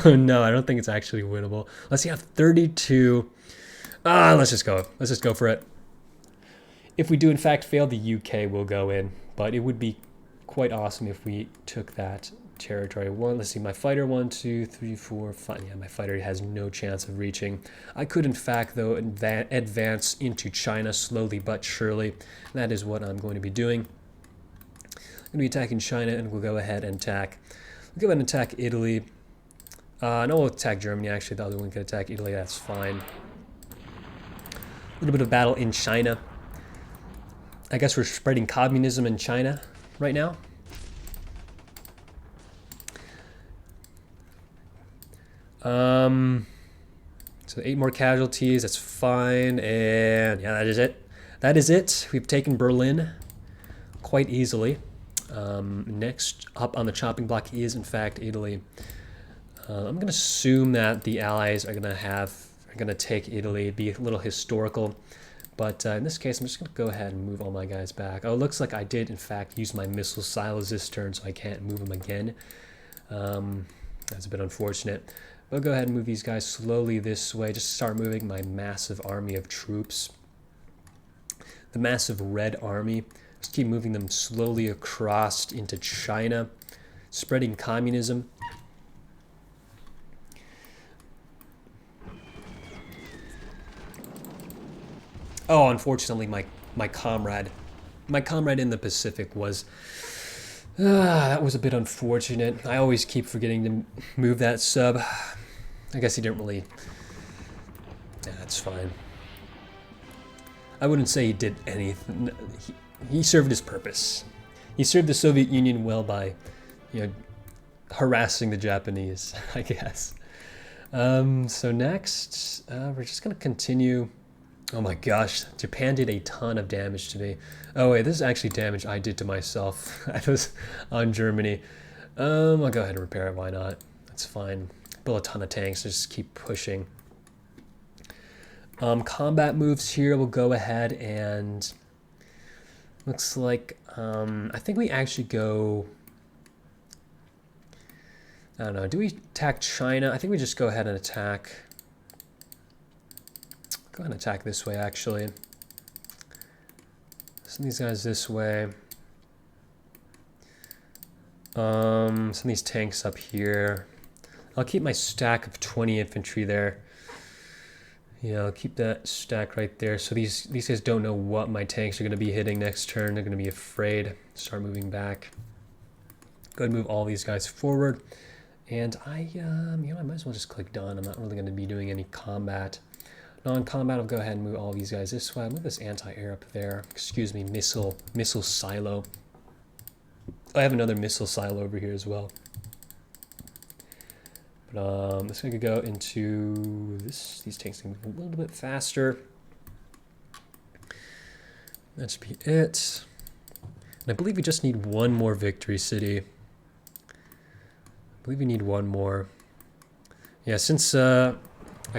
Oh, no, I don't think it's actually winnable. Let's see, I have 32. Let's just go. Let's just go for it. If we do, in fact, fail, the UK will go in. But it would be quite awesome if we took that territory. Let's see, my fighter, 1, 2, 3, 4, 5. Yeah, my fighter has no chance of reaching. I could, in fact, though, advance into China slowly but surely. That is what I'm going to be doing. I'm going to be attacking China, and we'll go ahead and attack. We'll go ahead and attack Italy. No, we'll attack Germany, actually. The other one could attack Italy. That's fine. A little bit of battle in China. I guess we're spreading communism in China right now. So 8 more casualties, that's fine, and yeah, that is it. That is it. We've taken Berlin quite easily. Next up on the chopping block is, in fact, Italy. I'm going to assume that the Allies are going to take Italy. It'd be a little historical. But in this case, I'm just going to go ahead and move all my guys back. Oh, it looks like I did, in fact, use my missile silos this turn, so I can't move them again. That's a bit unfortunate. I'll go ahead and move these guys slowly this way. Just start moving my massive army of troops. The massive red army. Just keep moving them slowly across into China. Spreading communism. Oh, unfortunately, my comrade in the Pacific was... that was a bit unfortunate. I always keep forgetting to move that sub. I guess he didn't really... Yeah, that's fine. I wouldn't say he did anything. He served his purpose. He served the Soviet Union well by, harassing the Japanese, I guess. So next, we're just going to continue... Oh my gosh, Japan did a ton of damage to me. Oh wait, this is actually damage I did to myself. I was on Germany. I'll go ahead and repair it, why not? That's fine. Build a ton of tanks, just keep pushing. Combat moves here, we'll go ahead and... Looks like, I think we actually go... I don't know, do we attack China? I think we just go ahead and attack... Go ahead and attack this way, actually. Send these guys this way. Send these tanks up here. I'll keep my stack of 20 infantry there. Yeah, I'll keep that stack right there. So these guys don't know what my tanks are going to be hitting next turn. They're going to be afraid. Start moving back. Go ahead and move all these guys forward. And I might as well just click done. I'm not really going to be doing any combat. Non-combat, I'll go ahead and move all these guys this way. I'll move this anti-air up there. Excuse me, missile silo. I have another missile silo over here as well. But this guy could go into this. These tanks can move a little bit faster. That should be it. And I believe we just need one more victory city. I believe we need one more. Yeah, since I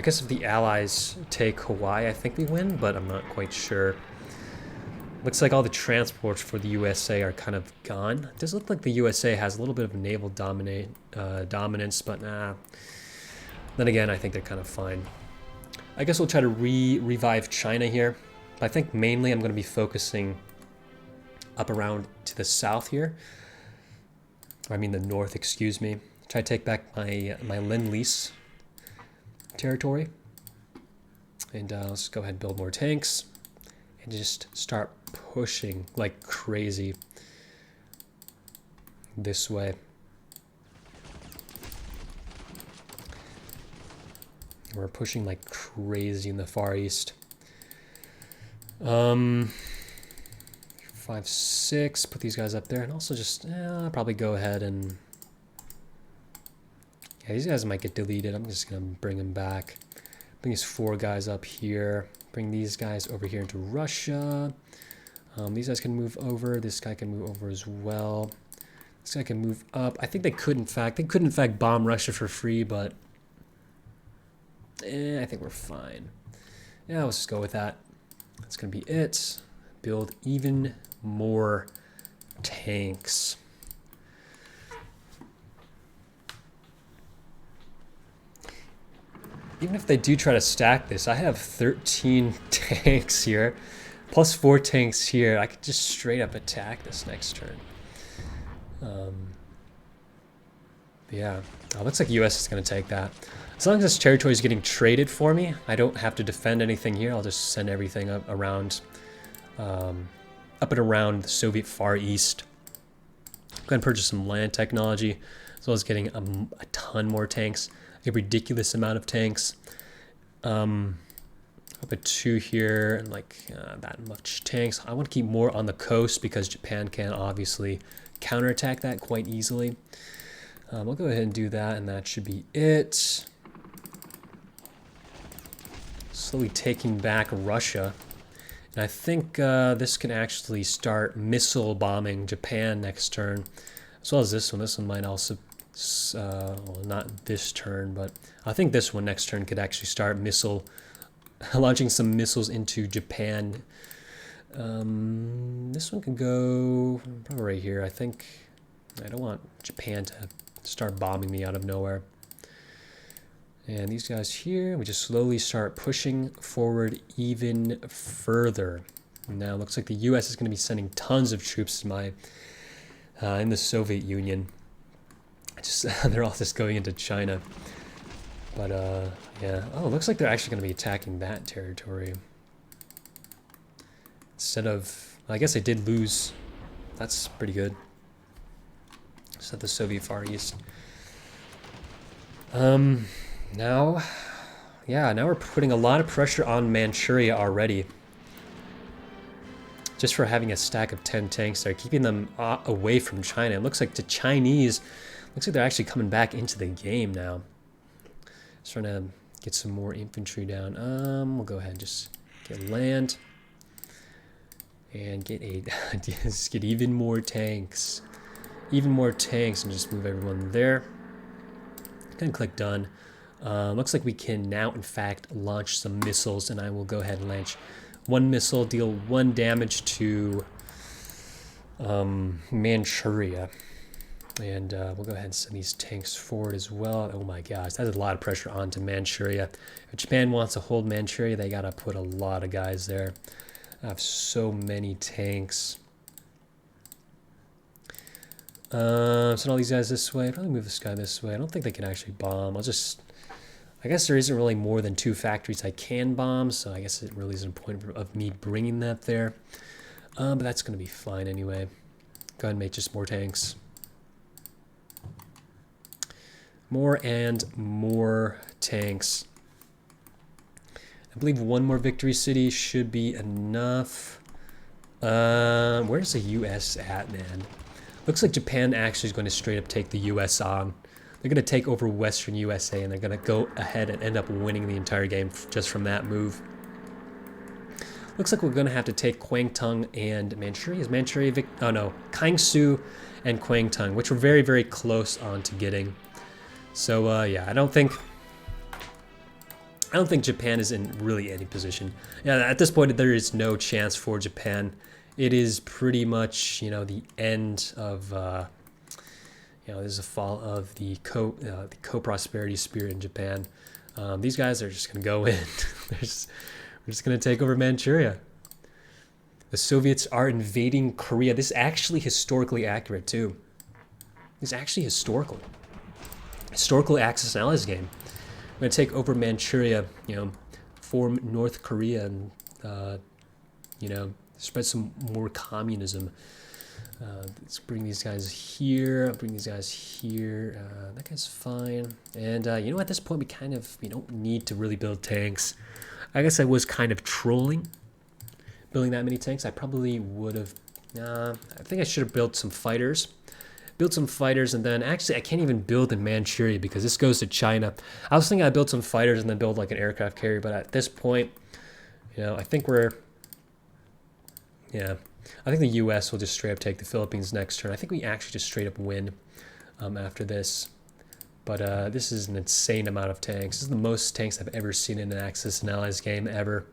guess if the Allies take Hawaii, I think we win, but I'm not quite sure. Looks like all the transports for the USA are kind of gone. It does look like the USA has a little bit of naval dominance, but nah. Then again, I think they're kind of fine. I guess we'll try to revive China here. But I think mainly I'm going to be focusing up around to the south here. Or I mean the north, excuse me. Try to take back my Lend-Lease territory. And let's go ahead and build more tanks. And just start pushing like crazy this way. We're pushing like crazy in the Far East. 5, 6, put these guys up there, and also just I'll probably go ahead and these guys might get deleted. I'm just gonna bring them back. Bring these 4 guys up here. Bring these guys over here into Russia. These guys can move over. This guy can move over as well. So I can move up. I think they could in fact bomb Russia for free, but I think we're fine. Yeah, let's just go with that. That's gonna be it. Build even more tanks. Even if they do try to stack this, I have 13 tanks here, plus 4 tanks here. I could just straight up attack this next turn. Yeah, it looks like US is going to take that. As long as this territory is getting traded for me, I don't have to defend anything here. I'll just send everything up around, up and around the Soviet Far East. Go ahead and purchase some land technology, as well as getting a ton more tanks. A ridiculous amount of tanks. I'll put 2 here and like that much tanks. I want to keep more on the coast because Japan can obviously counterattack that quite easily. We'll go ahead and do that, and that should be it. Slowly taking back Russia. And I think this can actually start missile bombing Japan next turn, as well as this one. This one might also, well, not this turn, but I think this one next turn could actually start launching some missiles into Japan. This one can go probably right here. I think I don't want Japan to start bombing me out of nowhere. And these guys here, we just slowly start pushing forward even further. Now it looks like the US is going to be sending tons of troops to in the Soviet Union. They're all just going into China. But yeah. Oh, it looks like they're actually going to be attacking that territory. Instead of, I guess they did lose. That's pretty good. So the Soviet Far East. Now we're putting a lot of pressure on Manchuria already. Just for having a stack of 10 tanks there, keeping them away from China. It looks like the Chinese, looks like they're actually coming back into the game now. Just trying to get some more infantry down. We'll go ahead and just get land. And just get even more tanks. Even more tanks, and just move everyone there. Gonna click done. Looks like we can now, in fact, launch some missiles, and I will go ahead and launch one missile, deal 1 damage to Manchuria. And we'll go ahead and send these tanks forward as well. Oh my gosh, that's a lot of pressure onto Manchuria. If Japan wants to hold Manchuria, they gotta put a lot of guys there. I have so many tanks. Send all these guys this way. Probably move this guy this way. I don't think they can actually bomb. I guess there isn't really more than 2 factories I can bomb, so I guess it really isn't a point of me bringing that there. But that's going to be fine anyway. Go ahead and make just more tanks. More and more tanks. I believe 1 more victory city should be enough. Where's the US at, man? Looks like Japan actually is going to straight up take the US on. They're going to take over Western USA, and they're going to go ahead and end up winning the entire game just from that move. Looks like we're going to have to take Kwangtung and Manchuria. Is Manchuria oh no, Kiangsu and Kwangtung, which we're very, very close on to getting. So yeah, I don't think Japan is in really any position. Yeah, at this point there is no chance for Japan. It is pretty much, the end of, this is the fall of the co-prosperity spirit in Japan. These guys are just going to go in. We're just going to take over Manchuria. The Soviets are invading Korea. This is actually historically accurate, too. This is actually historical. Historical Axis and Allies game. We're going to take over Manchuria, form North Korea, and, spread some more communism. Let's bring these guys here. Bring these guys here. That guy's fine. And at this point we don't need to really build tanks. I guess I was kind of trolling building that many tanks. I probably would have. I think I should have built some fighters. Build some fighters, and then actually I can't even build in Manchuria because this goes to China. I was thinking I'd build some fighters and then build like an aircraft carrier, but at this point, I think we're. Yeah, I think the U.S. will just straight up take the Philippines next turn. I think we actually just straight up win after this. But this is an insane amount of tanks. This is the most tanks I've ever seen in an Axis and Allies game ever.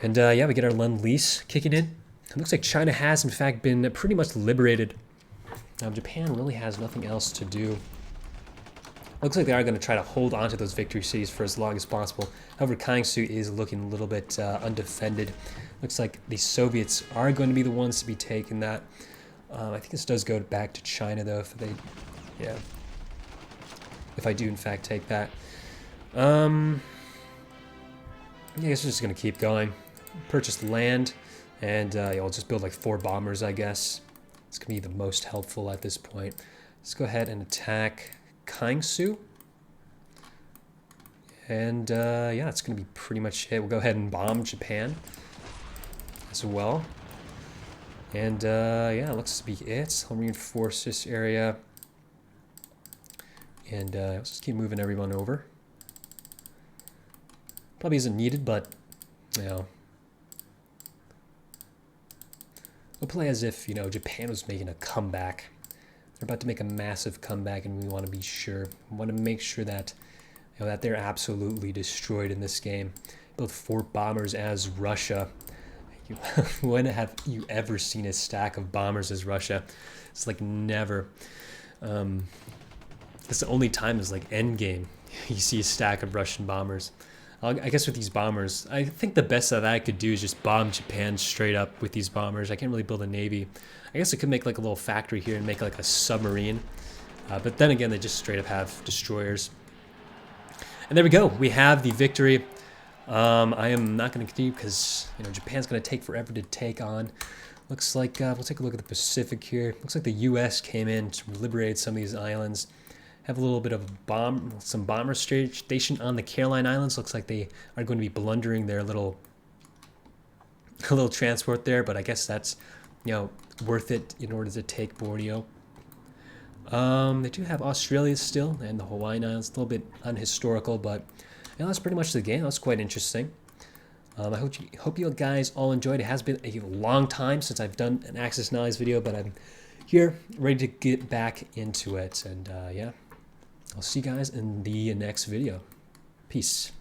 And yeah, we get our Lend-Lease kicking in. It looks like China has, in fact, been pretty much liberated. Japan really has nothing else to do. Looks like they are going to try to hold on to those victory cities for as long as possible. However, Kiangsu is looking a little bit undefended. Looks like the Soviets are going to be the ones to be taking that. I think this does go back to China, though, if they... Yeah. If I do, in fact, take that. Yeah, I guess we're just going to keep going. Purchase land, and yeah, I'll just build like 4 bombers, I guess. It's going to be the most helpful at this point. Let's go ahead and attack Kiangsu. And yeah, that's going to be pretty much it. We'll go ahead and bomb Japan as well. And yeah, looks to be it. I'll reinforce this area. And let's just keep moving everyone over. Probably isn't needed, but, you know. We'll play as if, you know, Japan was making a comeback. They're about to make a massive comeback, and we want to be sure. We want to make sure that, you know, that they're absolutely destroyed in this game. Build 4 bombers as Russia. When have you ever seen a stack of bombers as Russia? It's like never. It's the only time is like Endgame. You see a stack of Russian bombers. I guess with these bombers, I think the best that I could do is just bomb Japan straight up with these bombers. I can't really build a navy. I guess I could make like a little factory here and make like a submarine. But then again, they just straight up have destroyers. And there we go. We have the victory. I am not going to continue because, you know, Japan's going to take forever to take on. Looks like, we'll take a look at the Pacific here. Looks like the U.S. came in to liberate some of these islands. Have a little bit of some bomber station on the Caroline Islands. Looks like they are going to be blundering their little transport there, but I guess that's, you know, worth it in order to take Borneo. They do have Australia still and the Hawaiian Islands. A little bit unhistorical, but yeah, that's pretty much the game. That's quite interesting. I hope you guys all enjoyed. It has been a long time since I've done an Axis and Allies video, but I'm here ready to get back into it. And yeah, I'll see you guys in the next video. Peace.